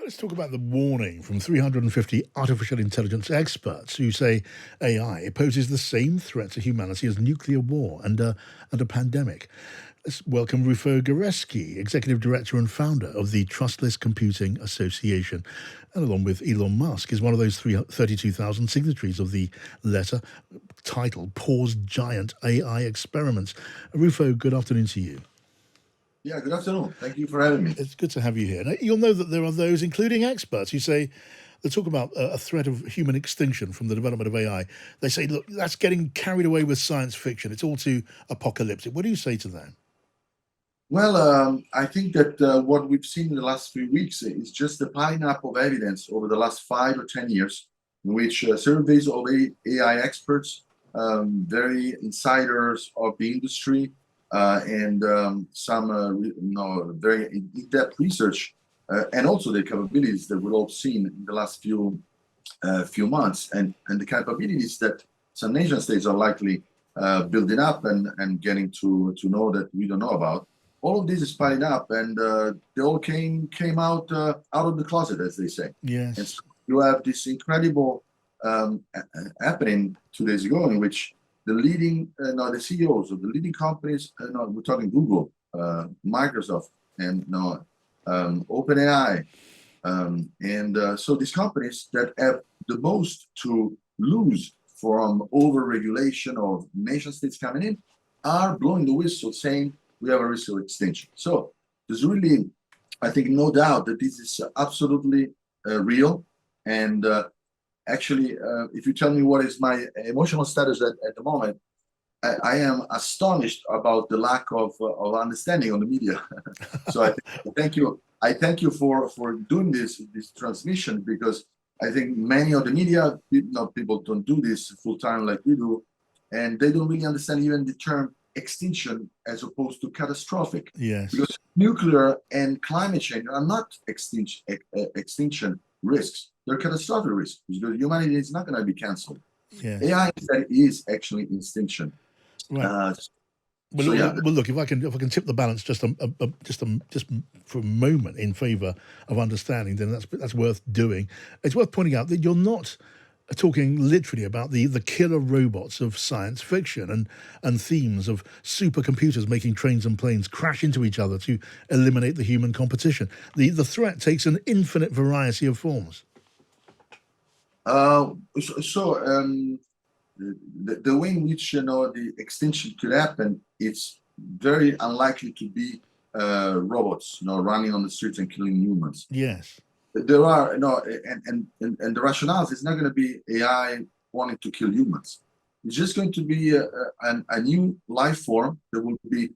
Let's talk about the warning from 350 artificial intelligence experts who say AI poses the same threat to humanity as nuclear war and a pandemic. Let's welcome Rufo Guerreschi, Executive Director and founder of the Trustless Computing Association, and along with Elon Musk, is one of those 32,000 signatories of the letter titled Pause Giant AI Experiments. Rufo, good afternoon to you. Yeah, good afternoon. Thank you for having me. It's good to have you here. Now, you'll know that there are those, including experts, who say they talk about a threat of human extinction from the development of AI. They say, look, that's getting carried away with science fiction. It's all too apocalyptic. What do you say to that? Well, I think that what we've seen in the last few weeks is just the piling up of evidence over the last 5 or 10 years, in which surveys of AI experts, very insiders of the industry, and some very in-depth research, and also the capabilities that we've all seen in the last few months, and the capabilities that some nation states are likely building up and getting to know that we don't know about. All of this is piling up, and they all came out of the closet, as they say. Yes. And so you have this incredible happening 2 days ago, in which the CEOs of the leading companies, we're talking Google, Microsoft, and OpenAI, so these companies that have the most to lose from over-regulation of nation states coming in are blowing the whistle, saying we have a risk of extinction. So there's really, I think, no doubt that this is absolutely real. And actually, if you tell me what is my emotional status at the moment, I am astonished about the lack of understanding on the media. So I thank you for doing this transmission, because I think many of the media, people don't do this full time like we do, and they don't really understand even the term extinction as opposed to catastrophic. Yes. Because nuclear and climate change are not extinction risks. They're catastrophic risks, because humanity is not going to be canceled. Yes. AI is actually extinction. Right. Well, So, yeah. well, look, if I can tip the balance just for a moment in favour of understanding, then that's worth doing. It's worth pointing out that you're not talking literally about the killer robots of science fiction and themes of supercomputers making trains and planes crash into each other to eliminate the human competition. The threat takes an infinite variety of forms. The way in which the extinction could happen, it's very unlikely to be robots running on the streets and killing humans. Yes. There are and the rationale is not going to be AI wanting to kill humans. It's just going to be a new life form that will be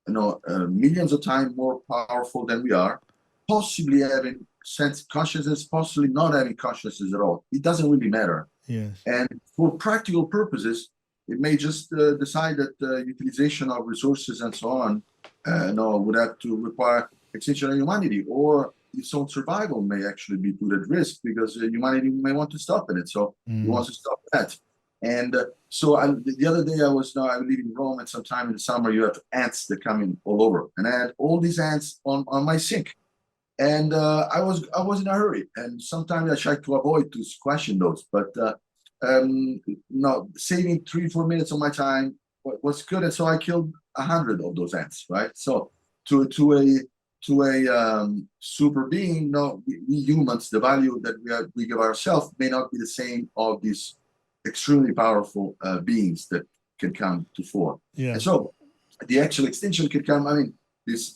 millions of times more powerful than we are, possibly having sense consciousness, possibly not having consciousness at all. It doesn't really matter. Yes. And for practical purposes, it may just decide that utilization of resources and so on would have to require extinction of humanity, or its own survival may actually be put at risk, because humanity may want to stop it. So he wants to stop that. And the other day I live in Rome, and sometime in the summer you have ants that come in all over, and I had all these ants on my sink. And I was in a hurry, and sometimes I try to avoid to squashing those, but saving 3-4 minutes of my time was good, and so I killed 100 of those ants, right? So to a super being, we humans, the value that we give ourselves may not be the same of these extremely powerful beings that can come to fore. Yeah. And so the actual extinction could come. I mean, these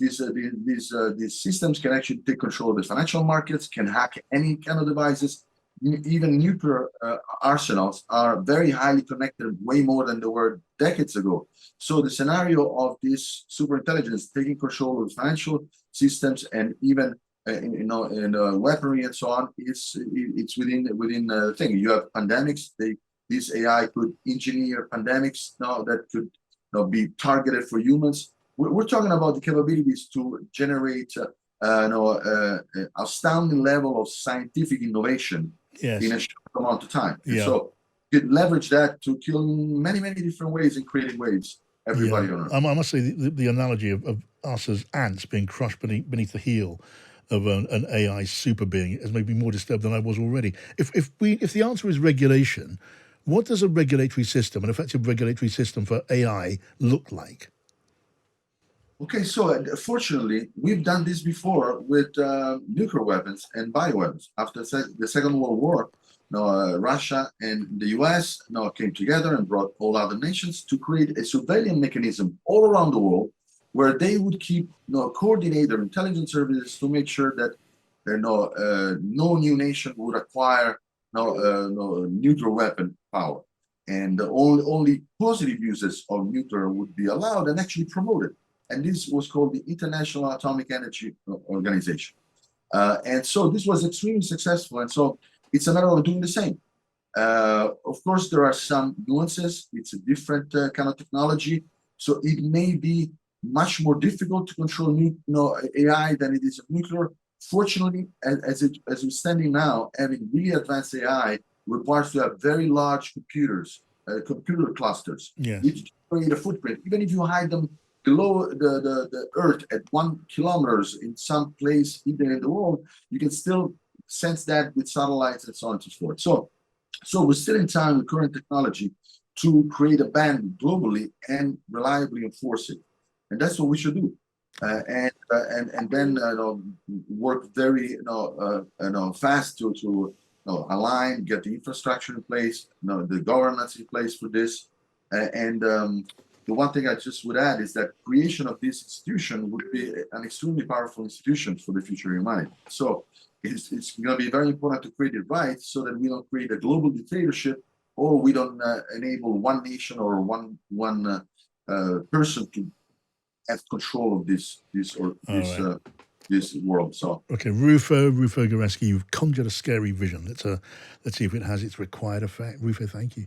systems can actually take control of the financial markets, can hack any kind of devices. Even nuclear arsenals are very highly connected, way more than they were decades ago. So the scenario of this superintelligence taking control of financial systems and even weaponry and so on, it's within the thing. You have pandemics. This AI could engineer pandemics now that could be targeted for humans. We're talking about the capabilities to generate astounding level of scientific innovation. Yes. In a short amount of time. Yeah. So you could leverage that to kill in many, many different ways, in creative ways, everybody on Earth. I must say the analogy of us as ants being crushed beneath the heel an AI super being has made me more disturbed than I was already. If the answer is regulation, what does a regulatory system, an effective regulatory system for AI, look like? Okay, so fortunately, we've done this before with nuclear weapons and bioweapons. After the Second World War, Russia and the US came together and brought all other nations to create a surveillance mechanism all around the world, where they would keep coordinate their intelligence services to make sure that no new nation would acquire nuclear weapon power, and only positive uses of nuclear would be allowed and actually promoted. And this was called the International Atomic Energy Organization. And so this was extremely successful. And so it's a matter of doing the same. Of course, there are some nuances. It's a different kind of technology. So it may be much more difficult to control AI than it is of nuclear. Fortunately, as we're standing now, having really advanced AI requires to have very large computers, computer clusters, Yes. which create a footprint. Even if you hide them below the earth at 1 kilometers in some place hidden in the world, you can still sense that with satellites and so on and so forth. So we're still in time with current technology to create a ban globally and reliably enforce it. And that's what we should do. And then work very fast to align, get the infrastructure in place, the governance in place for this. The one thing I just would add is that creation of this institution would be an extremely powerful institution for the future of humanity. So it's going to be very important to create it right, so that we don't create a global dictatorship, or we don't enable one nation or one person to have control of this world. So okay, Rufo Guerreschi, you've conjured a scary vision. Let's see if it has its required effect. Rufo, thank you.